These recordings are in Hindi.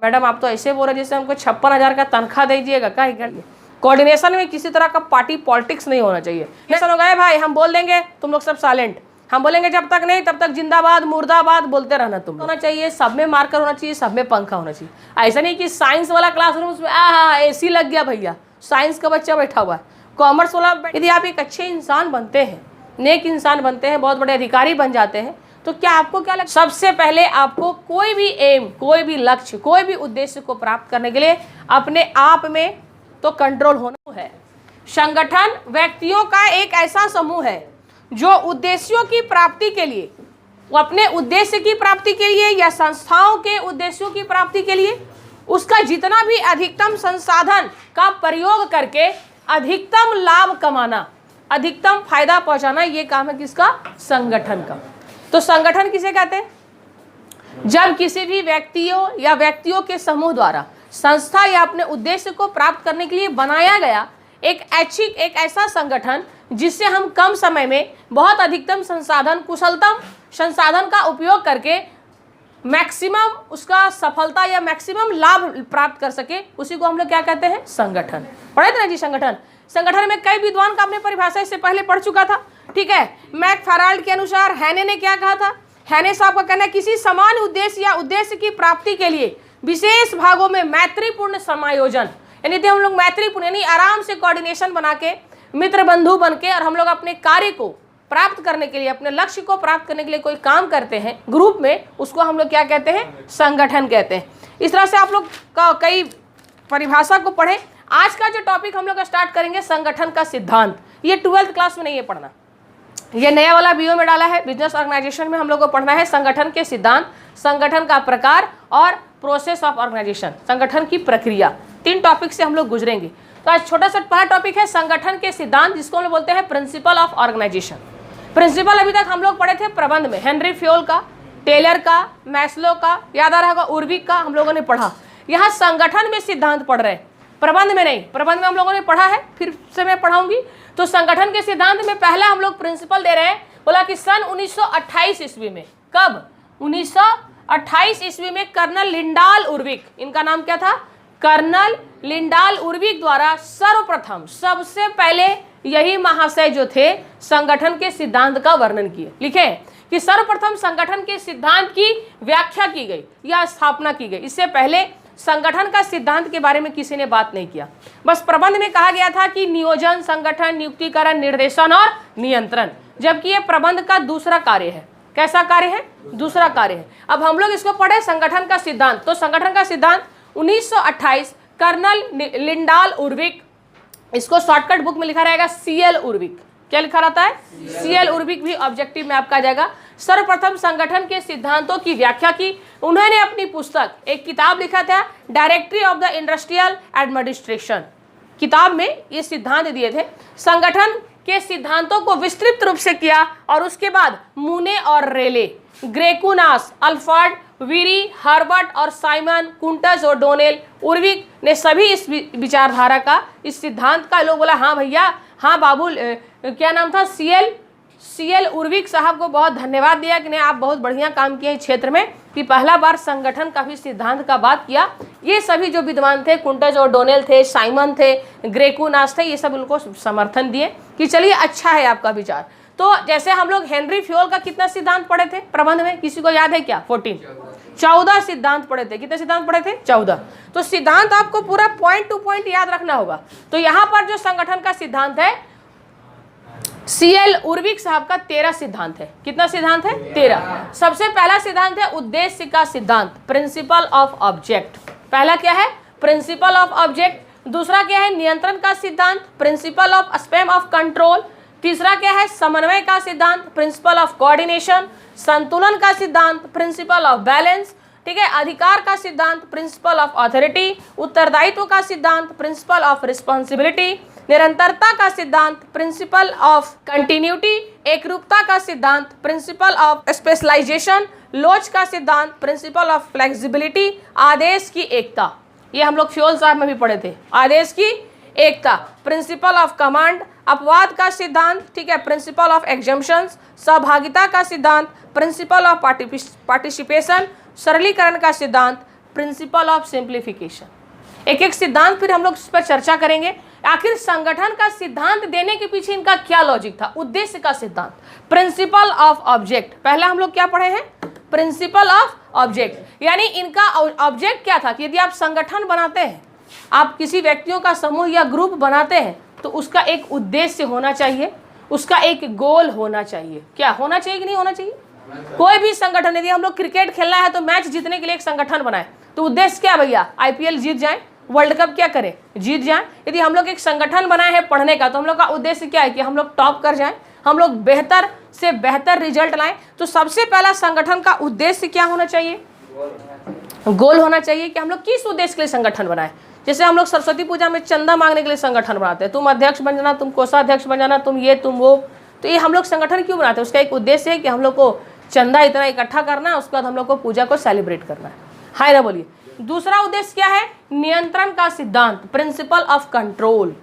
मैडम आप तो ऐसे बोल रहे जैसे हमको 56,000 का तनख्वाह दे दीजिएगा। क्या कोऑर्डिनेशन में किसी तरह का पार्टी पॉलिटिक्स नहीं होना चाहिए। ऐसा हो गया भाई, हम बोल देंगे तुम लोग सब साइलेंट, हम बोलेंगे जब तक नहीं तब तक जिंदाबाद मुर्दाबाद बोलते रहना। तुम होना चाहिए, सब में मार्कर होना चाहिए, सब में पंखा होना चाहिए। ऐसा नहीं कि साइंस वाला क्लासरूम में AC लग गया भैया, साइंस का बच्चा बैठा हुआ है, कॉमर्स वाला। यदि आप एक अच्छे इंसान बनते हैं, नेक इंसान बनते हैं, बहुत बड़े अधिकारी बन जाते हैं, तो क्या आपको क्या लगता है? सबसे पहले आपको कोई भी एम, कोई भी लक्ष्य, कोई भी उद्देश्य को प्राप्त करने के लिए अपने आप में तो कंट्रोल होना है। संगठन व्यक्तियों का एक ऐसा समूह है जो उद्देश्यों की प्राप्ति के लिए, वो अपने उद्देश्य की प्राप्ति के लिए या संस्थाओं के उद्देश्यों की प्राप्ति के लिए उसका जितना भी अधिकतम संसाधन का प्रयोग करके अधिकतम लाभ कमाना, अधिकतम फायदा पहुंचाना, ये काम है किसका? संगठन का। तो संगठन किसे कहते हैं? जब किसी भी व्यक्तियों या व्यक्तियों के समूह द्वारा संस्था या अपने उद्देश्य को प्राप्त करने के लिए बनाया गया एक ऐसा संगठन जिससे हम कम समय में बहुत अधिकतम संसाधन, कुशलतम संसाधन का उपयोग करके मैक्सिमम उसका सफलता या मैक्सिमम लाभ प्राप्त कर सके, उसी को हम लोग क्या कहते हैं? संगठन। पढ़े थे ना जी संगठन? संगठन में कई विद्वान का आपने परिभाषा इससे पहले पढ़ चुका था, ठीक है। मैकफेराल्ड के अनुसार हैने ने क्या कहा था? हैने साहब का कहना है किसी समान उद्देश्य या उद्देश्य की प्राप्ति के लिए विशेष भागों में मैत्रीपूर्ण समायोजन, यानी हम लोग मैत्रीपूर्ण यानी आराम से कोऑर्डिनेशन बना के, मित्र बंधु बन के, और हम लोग अपने कार्य को प्राप्त करने के लिए, अपने लक्ष्य को प्राप्त करने के लिए कोई काम करते हैं ग्रुप में, उसको हम लोग क्या कहते हैं? संगठन कहते हैं। इस तरह से आप लोग का कई परिभाषा को पढ़े। आज का जो टॉपिक हम लोग स्टार्ट करेंगे, संगठन का सिद्धांत। ये 12th क्लास में नहीं है पढ़ना, ये नया वाला BO में डाला है, बिजनेस ऑर्गेनाइजेशन में हम लोग को पढ़ना है संगठन के सिद्धांत, संगठन का प्रकार और प्रोसेस ऑफ ऑर्गेनाइजेशन, संगठन की प्रक्रिया। 3 टॉपिक से हम लोग गुजरेंगे। तो आज छोटा सा पहला टॉपिक है संगठन के सिद्धांत, जिसको हम लोग बोलते हैं प्रिंसिपल ऑफ ऑर्गेनाइजेशन। प्रिंसिपल अभी तक हम लोग पढ़े थे प्रबंध में, हेनरी फ्योल का, टेलर का, मैस्लो का, याद आ रहा होगा, उर्विक का हम लोगों ने पढ़ा। यहाँ संगठन में सिद्धांत पढ़ रहे हैं, प्रबंध में नहीं। प्रबंध में हम लोगों ने पढ़ा है, फिर से मैं पढ़ाऊंगी। तो संगठन के सिद्धांत में पहला हम लोग प्रिंसिपल दे रहे हैं, बोला कि सन 1928 ईस्वी में, कब? 1928 ईस्वी में कर्नल लिंडाल उर्विक, इनका नाम क्या था? कर्नल लिंडाल उर्विक द्वारा सर्वप्रथम, सबसे पहले यही महाशय जो थे संगठन के सिद्धांत का वर्णन किए, लिखे कि सर्वप्रथम संगठन के सिद्धांत की व्याख्या की गई या स्थापना की गई। इससे पहले संगठन का सिद्धांत के बारे में किसी ने बात नहीं किया। बस प्रबंध में कहा गया था कि नियोजन, संगठन, नियुक्तिकरण, निर्देशन और नियंत्रण, जबकि ये प्रबंध का दूसरा कार्य है। कैसा कार्य है? दूसरा कार्य है। अब हम लोग इसको पढ़े संगठन का सिद्धांत। तो संगठन का सिद्धांत 1928 कर्नल लिंडाल उर्विक, इसको शॉर्टकट बुक में लिखा रहेगा CL उर्विक। क्या लिखा रहता है? CL उर्विक भी ऑब्जेक्टिव में आपका आ जाएगा। सर्वप्रथम संगठन के सिद्धांतों की व्याख्या की उन्होंने। अपनी पुस्तक, एक किताब लिखा था, directory of the industrial administration, किताब में ये सिद्धांत दिए थे। संगठन के सिद्धांतों को विस्तृत रूप से किया और उसके बाद मूने और रेले, ग्रेकुनास, अल्फ्रेड वीरी, हर्बर्ट और साइमन, कुंटज और डोनेल, उर्विक ने सभी इस विचारधारा का, इस सिद्धांत का, लोग बोला हाँ भैया, हाँ बाबू, क्या नाम था? CL उर्विक साहब को बहुत धन्यवाद दिया कि नहीं आप बहुत बढ़िया काम किए इस क्षेत्र में, कि पहला बार संगठन का भी सिद्धांत का बात किया। ये सभी जो विद्वान थे, कुंटज और डोनेल थे, साइमन थे, ग्रेकुनास थे, ये सब उनको समर्थन दिए कि चलिए अच्छा है आपका विचार। तो जैसे हम लोग हेनरी फ्योल का कितना सिद्धांत पढ़े थे प्रबंध में, किसी को याद है क्या? 14 सिद्धांत पढ़े थे। कितने सिद्धांत पढ़े थे? 14। तो सिद्धांत आपको पूरा पॉइंट टू पॉइंट याद रखना होगा। तो यहाँ पर जो संगठन का सिद्धांत है, CL उर्विक साहब का 13 सिद्धांत है। कितना सिद्धांत है? 13। सबसे पहला सिद्धांत है उद्देश्य का सिद्धांत, प्रिंसिपल ऑफ ऑब्जेक्ट। पहला क्या है? Principle of object. दूसरा क्या है? नियंत्रण का सिद्धांत, principle of span of control. तीसरा क्या है? समन्वय का सिद्धांत, प्रिंसिपल ऑफ कोऑर्डिनेशन। संतुलन का सिद्धांत, प्रिंसिपल ऑफ बैलेंस, ठीक है। अधिकार का सिद्धांत, प्रिंसिपल ऑफ अथॉरिटी। उत्तरदायित्व का सिद्धांत, प्रिंसिपल ऑफ रिस्पॉन्सिबिलिटी। निरंतरता का सिद्धांत, प्रिंसिपल ऑफ कंटिन्यूटी। एकरूपता का सिद्धांत, प्रिंसिपल ऑफ स्पेशलाइजेशन। लोच का सिद्धांत, प्रिंसिपल ऑफ फ्लेक्सिबिलिटी। आदेश की एकता, ये हम लोग फ्योल साहब में भी पढ़े थे, आदेश की एकता, प्रिंसिपल ऑफ कमांड। अपवाद का सिद्धांत, ठीक है, प्रिंसिपल ऑफ एग्जम्पशंस। सहभागिता का सिद्धांत, प्रिंसिपल ऑफ पार्टिसिपेशन। सरलीकरण का सिद्धांत, प्रिंसिपल ऑफ सिंप्लीफिकेशन। एक एक सिद्धांत फिर हम लोग इस पर चर्चा करेंगे। आखिर संगठन का सिद्धांत देने के पीछे इनका क्या लॉजिक था, उद्देश्य का सिद्धांत, प्रिंसिपल ऑफ ऑब्जेक्ट। पहला हम लोग क्या पढ़े हैं, प्रिंसिपल ऑफ ऑब्जेक्ट, यानी इनका ऑब्जेक्ट क्या था कि यदि आप संगठन बनाते हैं, आप किसी व्यक्तियों का समूह या ग्रुप बनाते हैं, तो उसका एक उद्देश्य होना चाहिए, उसका एक गोल होना चाहिए। क्या होना चाहिए कि नहीं होना चाहिए? कोई भी संगठन, यदि हम लोग क्रिकेट खेलना है तो मैच जीतने के लिए एक संगठन बनाए, तो उद्देश्य क्या भैया, आईपीएल जीत जाए, वर्ल्ड कप क्या करें, जीत जाए। यदि हम लोग एक संगठन बनाए हैं पढ़ने का, तो हम लोग का उद्देश्य क्या है कि हम लोग टॉप कर जाएं, हम लोग बेहतर से बेहतर रिजल्ट लाएं। तो सबसे पहला संगठन का उद्देश्य क्या होना चाहिए, गोल होना चाहिए कि हम लोग किस उद्देश्य के लिए संगठन बनाए। जैसे हम लोग सरस्वती पूजा में चंदा मांगने के लिए संगठन बनाते हैं, तुम अध्यक्ष बन जाना, तुम कोषाध्यक्ष बन जाना, तुम ये तुम वो। तो ये हम लोग संगठन क्यों बनाते हैं, उसका एक उद्देश्य है कि हम लोग को चंदा इतना इकट्ठा करना है, उसके बाद हम लोग को पूजा को सेलिब्रेट करना है। हाय ना बोलिए। दूसरा उद्देश्य क्या है, नियंत्रण का सिद्धांत, प्रिंसिपल ऑफ कंट्रोल।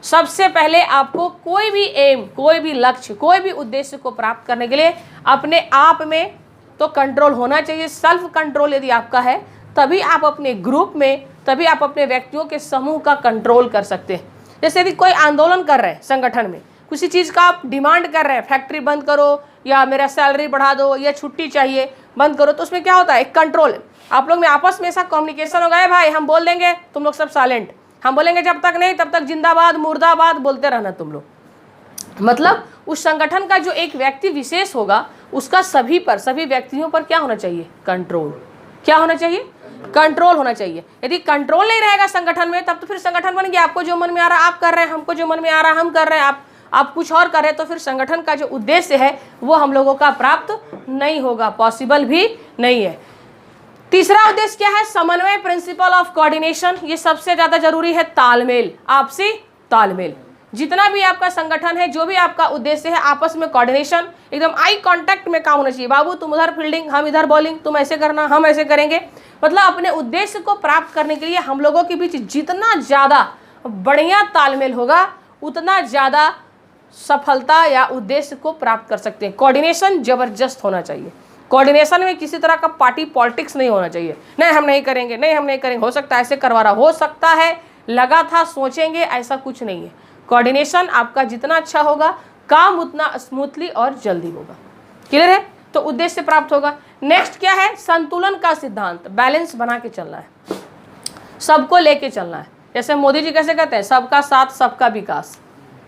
सबसे पहले आपको कोई भी एम, कोई भी लक्ष्य, कोई भी उद्देश्य को प्राप्त करने के लिए अपने आप में तो कंट्रोल होना चाहिए। सेल्फ कंट्रोल यदि आपका है, तभी आप अपने ग्रुप में, तभी आप अपने व्यक्तियों के समूह का कंट्रोल कर सकते हैं। जैसे यदि कोई आंदोलन कर रहे हैं संगठन में, किसी चीज़ का आप डिमांड कर रहे हैं, फैक्ट्री बंद करो या मेरा सैलरी बढ़ा दो या छुट्टी चाहिए बंद करो, तो उसमें क्या होता है, एक कंट्रोल है। आप लोग में आपस में ऐसा कम्युनिकेशन हो गया, भाई हम बोल देंगे तुम लोग सब साइलेंट, हम बोलेंगे जब तक नहीं तब तक जिंदाबाद मुर्दाबाद बोलते रहना तुम लोग। मतलब उस संगठन का जो एक व्यक्ति विशेष होगा, उसका सभी पर, सभी व्यक्तियों पर क्या होना चाहिए, कंट्रोल। क्या होना चाहिए, कंट्रोल होना चाहिए। यदि कंट्रोल नहीं रहेगा संगठन में, तब तो फिर संगठन बन गया, आपको जो मन में आ रहा है आप कर रहे हैं, हमको जो मन में आ रहा है हम कर रहे हैं, आप कुछ और कर रहे हैं, तो फिर संगठन का जो उद्देश्य है वो हम लोगों का प्राप्त नहीं होगा, पॉसिबल भी नहीं है। तीसरा उद्देश्य क्या है, समन्वय, प्रिंसिपल ऑफ कोऑर्डिनेशन। ये सबसे ज्यादा जरूरी है, तालमेल, आपसी तालमेल। जितना भी आपका संगठन है, जो भी आपका उद्देश्य है, आपस में कोऑर्डिनेशन, एकदम आई कांटेक्ट में काम होना चाहिए। बाबू तुम उधर फील्डिंग, हम इधर बॉलिंग, तुम ऐसे करना, हम ऐसे करेंगे। मतलब अपने उद्देश्य को प्राप्त करने के लिए हम लोगों के बीच जितना ज्यादा बढ़िया तालमेल होगा, उतना ज्यादा सफलता या उद्देश्य को प्राप्त कर सकते हैं। कोऑर्डिनेशन जबरदस्त होना चाहिए। कोऑर्डिनेशन में किसी तरह का पार्टी पॉलिटिक्स नहीं होना चाहिए, नहीं हम नहीं करेंगे, नहीं हम नहीं करेंगे, हो सकता है ऐसे करवा रहा, हो सकता है लगा था, सोचेंगे, ऐसा कुछ नहीं है। कोऑर्डिनेशन आपका जितना अच्छा होगा, काम उतना स्मूथली और जल्दी होगा। क्लियर है? तो उद्देश्य प्राप्त होगा। नेक्स्ट क्या है, संतुलन का सिद्धांत, बैलेंस बना के चलना है, सबको लेके चलना है। जैसे मोदी जी कैसे कहते हैं, सबका साथ सबका विकास।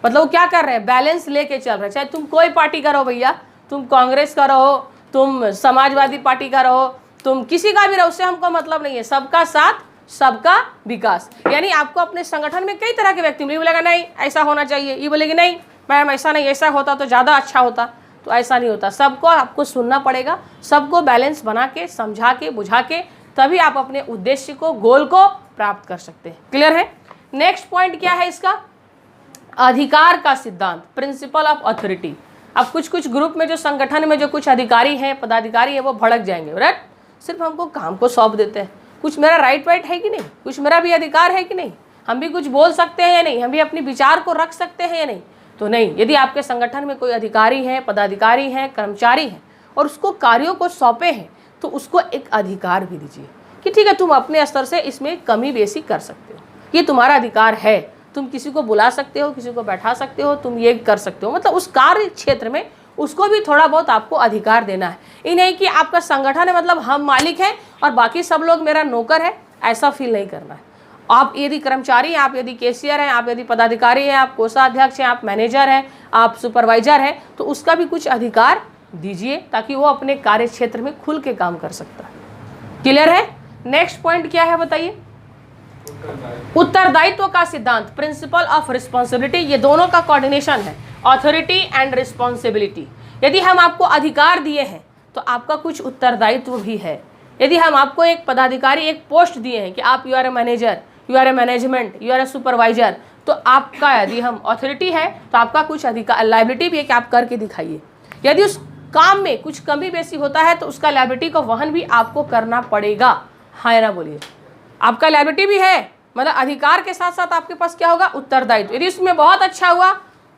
मतलब वो क्या कर रहे हैं, बैलेंस लेके चल रहे हैं। चाहे तुम कोई पार्टी का रहो भैया, तुम कांग्रेस का रहो, तुम समाजवादी पार्टी का रहो, तुम किसी का भी रहो, उससे हमको मतलब नहीं है। सबका साथ सबका विकास, यानी आपको अपने संगठन में कई तरह के व्यक्ति मिलेंगे, बोलेगा नहीं ऐसा होना चाहिए, ये बोलेगी नहीं मैम ऐसा नहीं, ऐसा होता तो ज़्यादा अच्छा होता, तो ऐसा नहीं होता। सबको आपको सुनना पड़ेगा, सबको बैलेंस बना के, समझा के, बुझा के, तभी आप अपने उद्देश्य को, गोल को प्राप्त कर सकते हैं। क्लियर है? नेक्स्ट पॉइंट क्या है इसका, अधिकार का सिद्धांत, प्रिंसिपल ऑफ अथॉरिटी। अब कुछ कुछ ग्रुप में, जो संगठन में जो कुछ अधिकारी हैं, पदाधिकारी हैं, वो भड़क जाएंगे, राइट, सिर्फ हमको काम को सौंप देते हैं। कुछ मेरा राइट है कि नहीं, कुछ मेरा भी अधिकार है कि नहीं, हम भी कुछ बोल सकते हैं या नहीं, हम भी अपने विचार को रख सकते हैं या नहीं, तो नहीं। यदि आपके संगठन में कोई अधिकारी है, पदाधिकारी हैं, कर्मचारी हैं और उसको कार्यों को सौंपे हैं, तो उसको एक अधिकार भी दीजिए कि ठीक है तुम अपने स्तर से इसमें कमी बेसी कर सकते हो, ये तुम्हारा अधिकार है, तुम किसी को बुला सकते हो, किसी को बैठा सकते हो, तुम ये कर सकते हो। मतलब उस कार्य क्षेत्र में उसको भी थोड़ा बहुत आपको अधिकार देना है। ये नहीं कि आपका संगठन है मतलब हम मालिक हैं और बाकी सब लोग मेरा नौकर है, ऐसा फील नहीं करना है। आप यदि कर्मचारी हैं, आप यदि कैशियर हैं, आप यदि पदाधिकारी हैं, आप कोषाध्यक्ष हैं, आप मैनेजर हैं, आप सुपरवाइजर हैं, तो उसका भी कुछ अधिकार दीजिए ताकि वो अपने कार्य क्षेत्र में खुल के काम कर सकता है। क्लियर है? नेक्स्ट पॉइंट क्या है बताइए, उत्तरदायित्व का सिद्धांत, प्रिंसिपल ऑफ रिस्पॉन्सिबिलिटी। ये दोनों का कोऑर्डिनेशन है, अथॉरिटी एंड रिस्पॉन्सिबिलिटी। यदि हम आपको अधिकार दिए हैं तो आपका कुछ उत्तरदायित्व भी है। यदि हम आपको एक पदाधिकारी, एक पोस्ट दिए हैं कि आप you are a manager, you are a management, you are a supervisor, तो आपका यदि हम अथॉरिटी है तो आपका कुछ अधिकार, लायबिलिटी भी है कि आप करके दिखाइए। यदि उस काम में कुछ कमी बेसी होता है तो उसका लायबिलिटी का वहन भी आपको करना पड़ेगा। हाँ ना बोलिए, आपका लायबिलिटी भी है, मतलब अधिकार के साथ साथ आपके पास क्या होगा, उत्तरदायित्व। यदि इसमें बहुत अच्छा हुआ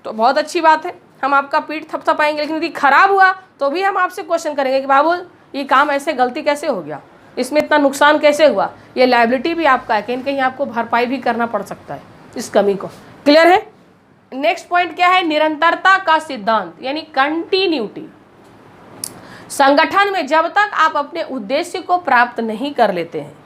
तो बहुत अच्छी बात है, हम आपका पीठ थपथपाएंगे, लेकिन यदि खराब हुआ तो भी हम आपसे क्वेश्चन करेंगे कि बाबू ये काम ऐसे गलती कैसे हो गया, इसमें इतना नुकसान कैसे हुआ, ये लायबिलिटी भी आपका है, कहीं कहीं आपको भरपाई भी करना पड़ सकता है इस कमी को। क्लियर है। नेक्स्ट पॉइंट क्या है, निरंतरता का सिद्धांत यानी कंटिन्यूटी। संगठन में जब तक आप अपने उद्देश्य को प्राप्त नहीं कर लेते हैं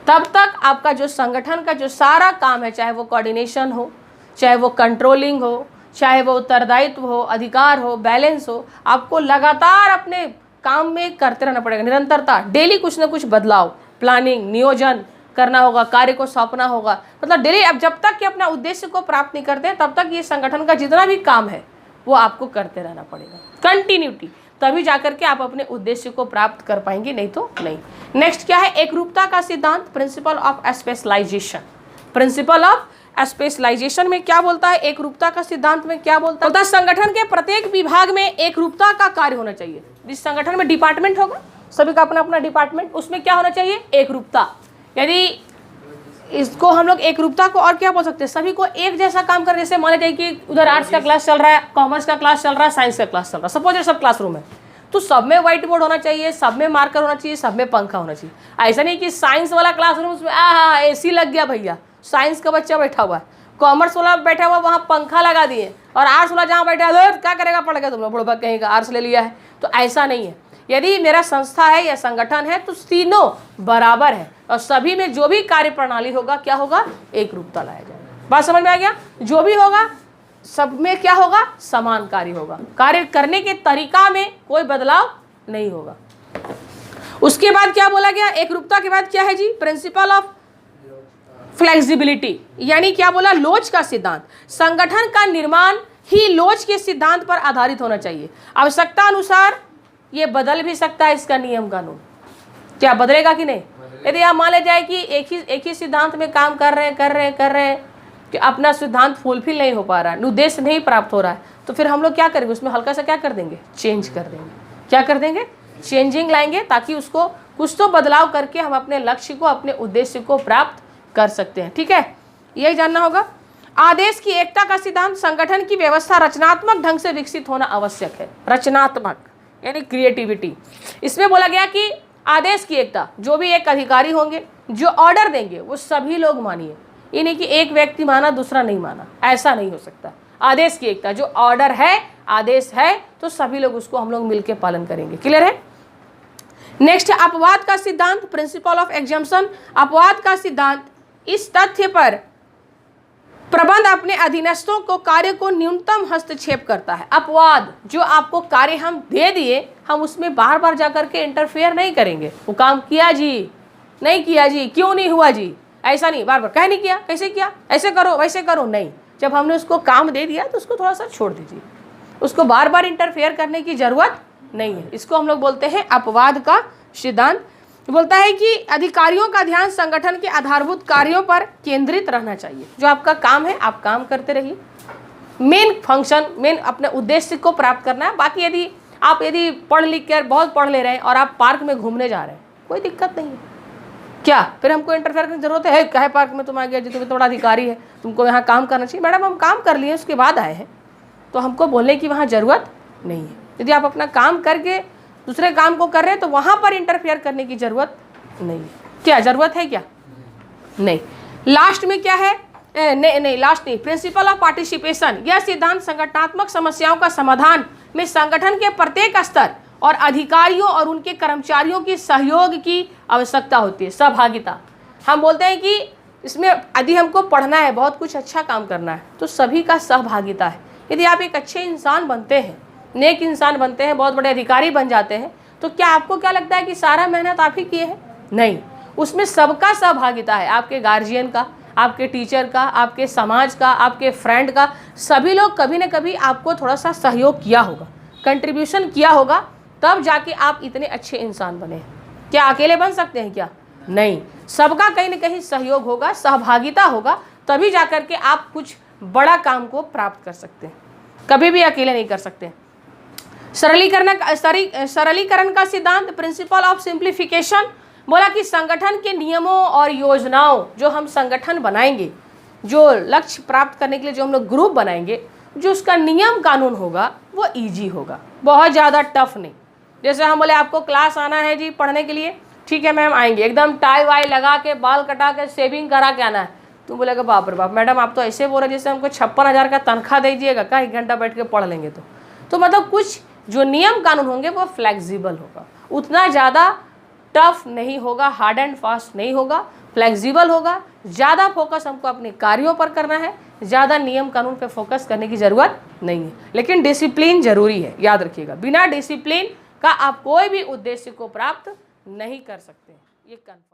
तब तक आपका जो संगठन का जो सारा काम है, चाहे वो कोऑर्डिनेशन हो, चाहे वो कंट्रोलिंग हो, चाहे वो उत्तरदायित्व हो, अधिकार हो, बैलेंस हो, आपको लगातार अपने काम में करते रहना पड़ेगा। निरंतरता, डेली कुछ ना कुछ बदलाव, प्लानिंग, नियोजन करना होगा, कार्य को सौंपना होगा, मतलब डेली। अब जब तक कि अपना उद्देश्य को प्राप्त नहीं करते तब तक ये संगठन का जितना भी काम है वो आपको करते रहना पड़ेगा। कंटिन्यूटी, तभी जाकर के आप अपने उद्देश्य को प्राप्त कर पाएंगे, नहीं तो नहीं। नेक्स्ट क्या है, एकरूपता का सिद्धांत, principle of specialisation. Principle of specialisation में क्या बोलता है, एकरूपता का सिद्धांत में क्या बोलता है, संगठन के प्रत्येक विभाग में एकरूपता का कार्य होना चाहिए। जिस संगठन में डिपार्टमेंट होगा, सभी का अपना अपना डिपार्टमेंट, उसमें क्या होना चाहिए, एकरूपता। यदि इसको हम लोग एकरूपता को और क्या बोल सकते हैं, सभी को एक जैसा काम कर, जैसे मान लीजिए कि उधर आर्ट्स का क्लास चल रहा है, कॉमर्स का क्लास चल रहा है, साइंस का क्लास चल रहा है, सपोज ये सब क्लासरूम है, तो सब में व्हाइट बोर्ड होना चाहिए, सब में मार्कर होना चाहिए, सब में पंखा होना चाहिए। ऐसा नहीं कि साइंस वाला क्लासरूम उसमें AC लग गया भैया, साइंस का बच्चा बैठा हुआ है, कॉमर्स वाला बैठा हुआ वहाँ पंखा लगा दिए, और आर्ट्स वाला जहाँ बैठा है क्या करेगा, पढ़ के तुम लोग बुढ़बा कहीं का आर्ट्स ले लिया है। तो ऐसा नहीं है। यदि मेरा संस्था है या संगठन है तो तीनों बराबर है, और सभी में जो भी कार्य प्रणाली होगा क्या होगा, एक रूपता लाया जाएगा। बात समझ में आ गया। जो भी होगा सब में क्या होगा, समान कार्य होगा, कार्य करने के तरीका में कोई बदलाव नहीं होगा। उसके बाद क्या बोला गया, एक रूपता के बाद क्या है जी, प्रिंसिपल ऑफ फ्लेक्सिबिलिटी, यानी क्या बोला, लोच का सिद्धांत। संगठन का निर्माण ही लोच के सिद्धांत पर आधारित होना चाहिए। आवश्यकता अनुसार ये बदल भी सकता है, इसका नियम कानून क्या बदलेगा कि नहीं। यदि आप मान ले जाए कि एक ही सिद्धांत में काम कर रहे हैं कि अपना सिद्धांत फुलफिल नहीं हो पा रहा है, उद्देश्य नहीं प्राप्त हो रहा है, तो फिर हम लोग क्या करेंगे, उसमें हल्का सा क्या कर देंगे, चेंज कर देंगे। क्या कर देंगे, चेंजिंग लाएंगे, ताकि उसको कुछ तो बदलाव करके हम अपने लक्ष्य को, अपने उद्देश्य को प्राप्त कर सकते हैं। ठीक है, यही जानना होगा। आदेश की एकता का सिद्धांत, संगठन की व्यवस्था रचनात्मक ढंग से विकसित होना आवश्यक है। रचनात्मक यानी क्रिएटिविटी। इसमें बोला गया कि आदेश की एकता, जो भी एक अधिकारी होंगे जो ऑर्डर देंगे वो सभी लोग मानिए, ये नहीं कि एक व्यक्ति माना दूसरा नहीं माना, ऐसा नहीं हो सकता। आदेश की एकता, जो ऑर्डर है, आदेश है, तो सभी लोग उसको हम लोग मिलकर पालन करेंगे। क्लियर है। नेक्स्ट, अपवाद का सिद्धांत, प्रिंसिपल ऑफ एग्जम्पशन। अपवाद का सिद्धांत इस तथ्य पर प्रबंध अपने अधीनस्थों को कार्य को न्यूनतम हस्तक्षेप करता है। अपवाद, जो आपको कार्य हम दे दिए, हम उसमें बार बार जाकर के इंटरफेयर नहीं करेंगे। वो काम किया जी, नहीं किया जी, क्यों नहीं हुआ जी, ऐसा नहीं, बार बार कह नहीं किया, कैसे किया, ऐसे करो वैसे करो, नहीं। जब हमने उसको काम दे दिया तो उसको थोड़ा सा छोड़ दीजिए, उसको बार बार इंटरफेयर करने की जरूरत नहीं है। इसको हम लोग बोलते हैं अपवाद का सिद्धांत। बोलता है कि अधिकारियों का ध्यान संगठन के आधारभूत कार्यों पर केंद्रित रहना चाहिए। जो आपका काम है आप काम करते रहिए, मेन फंक्शन, मेन अपने उद्देश्य को प्राप्त करना है। बाकी यदि आप पढ़ लिख कर बहुत पढ़ ले रहे हैं और आप पार्क में घूमने जा रहे हैं, कोई दिक्कत नहीं है। क्या फिर हमको इंटरफेयर करने की जरूरत है, कहे पार्क में तुम आ गया जी, तुम्हें थोड़ा अधिकारी है, तुमको यहाँ काम करना चाहिए। मैडम हम काम कर लिए उसके बाद आए हैं, तो हमको बोलने की वहाँ ज़रूरत नहीं है। यदि आप अपना काम करके दूसरे काम को कर रहे हैं तो वहाँ पर इंटरफेयर करने की ज़रूरत नहीं है। क्या ज़रूरत है, क्या नहीं। लास्ट में क्या है, नहीं लास्ट नहीं, प्रिंसिपल ऑफ पार्टिसिपेशन। यह सिद्धांत संगठनात्मक समस्याओं का समाधान में संगठन के प्रत्येक स्तर और अधिकारियों और उनके कर्मचारियों की सहयोग की आवश्यकता होती है। सहभागिता, हम बोलते हैं कि इसमें यदि हमको पढ़ना है, बहुत कुछ अच्छा काम करना है, तो सभी का सहभागिता है। यदि आप एक अच्छे इंसान बनते हैं, नेक इंसान बनते हैं, बहुत बड़े अधिकारी बन जाते हैं, तो क्या आपको क्या लगता है कि सारा मेहनत आप ही किए हैं? नहीं, उसमें सबका सहभागिता है। आपके गार्जियन का, आपके टीचर का, आपके समाज का, आपके फ्रेंड का, सभी लोग कभी न कभी आपको थोड़ा सा सहयोग किया होगा, कंट्रीब्यूशन किया होगा, तब जाके आप इतने अच्छे इंसान बने हैं। क्या अकेले बन सकते हैं क्या? नहीं, सबका कहीं न कहीं सहयोग होगा, सहभागिता होगा, तभी जाकर के आप कुछ बड़ा काम को प्राप्त कर सकते हैं। कभी भी अकेले नहीं कर सकते। सरलीकरण का सिद्धांत, प्रिंसिपल ऑफ सिंप्लीफिकेशन। बोला कि संगठन के नियमों और योजनाओं, जो हम संगठन बनाएंगे, जो लक्ष्य प्राप्त करने के लिए जो हम लोग ग्रुप बनाएंगे, जो उसका नियम कानून होगा वो इजी होगा, बहुत ज़्यादा टफ नहीं। जैसे हम बोले आपको क्लास आना है जी पढ़ने के लिए, ठीक है मैम आएंगे, एकदम टाई वाई लगा के, बाल कटा के, शेविंग करा के आना है। तुम बोलेगा बाप रे बाप मैडम आप तो ऐसे बोल रहे जैसे हमको 56,000 का तनख्वाह दीजिएगा क्या, 1 घंटा बैठ के पढ़ लेंगे तो मतलब कुछ जो नियम कानून होंगे वो फ्लेक्सिबल होगा, उतना ज़्यादा टफ नहीं होगा, हार्ड एंड फास्ट नहीं होगा, फ्लेक्सिबल होगा। ज़्यादा फोकस हमको अपने कार्यों पर करना है, ज़्यादा नियम कानून पे फोकस करने की ज़रूरत नहीं है। लेकिन डिसिप्लिन जरूरी है, याद रखिएगा, बिना डिसिप्लिन का आप कोई भी उद्देश्य को प्राप्त नहीं कर सकते, ये कन्फर्म।